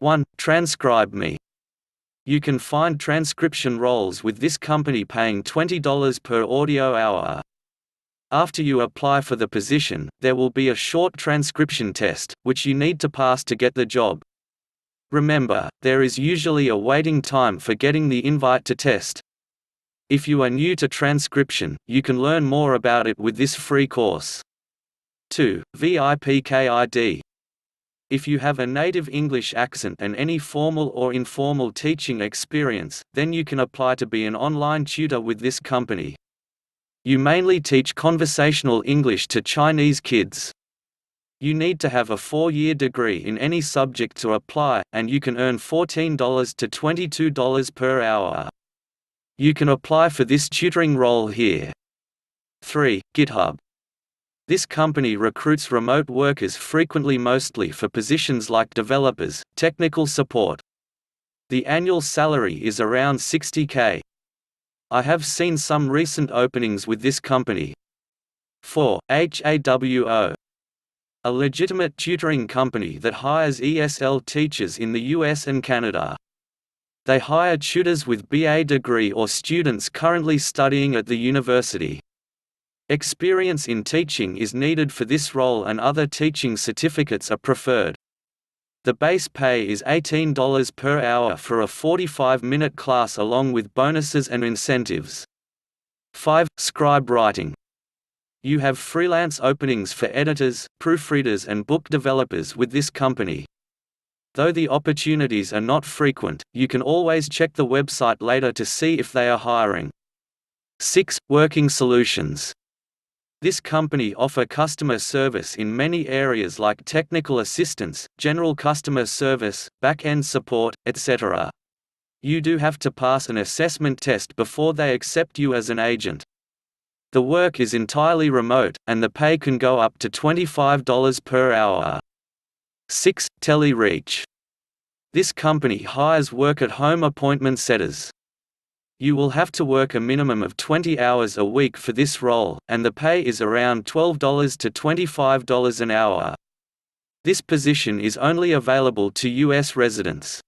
1. Transcribe Me. You can find transcription roles with this company paying $20 per audio hour. After you apply for the position, there will be a short transcription test, which you need to pass to get the job. Remember, there is usually a waiting time for getting the invite to test. If you are new to transcription, you can learn more about it with this free course. 2. VIPKID. If you have a native English accent and any formal or informal teaching experience, then you can apply to be an online tutor with this company. You mainly teach conversational English to Chinese kids. You need to have a 4-year degree in any subject to apply, and you can earn $14 to $22 per hour. You can apply for this tutoring role here. 3. GitHub. This company recruits remote workers frequently, mostly for positions like developers, technical support. The annual salary is around $60K. I have seen some recent openings with this company. 4. HAWO. A legitimate tutoring company that hires ESL teachers in the US and Canada. They hire tutors with BA degree or students currently studying at the university. Experience in teaching is needed for this role and other teaching certificates are preferred. The base pay is $18 per hour for a 45-minute class along with bonuses and incentives. 5. Scribe writing. You have freelance openings for editors, proofreaders and book developers with this company. Though the opportunities are not frequent, you can always check the website later to see if they are hiring. 6. Working Solutions. This company offer customer service in many areas like technical assistance, general customer service, back-end support, etc. You do have to pass an assessment test before they accept you as an agent. The work is entirely remote, and the pay can go up to $25 per hour. 6. TeleReach. This company hires work-at-home appointment setters. You will have to work a minimum of 20 hours a week for this role, and the pay is around $12 to $25 an hour. This position is only available to US residents.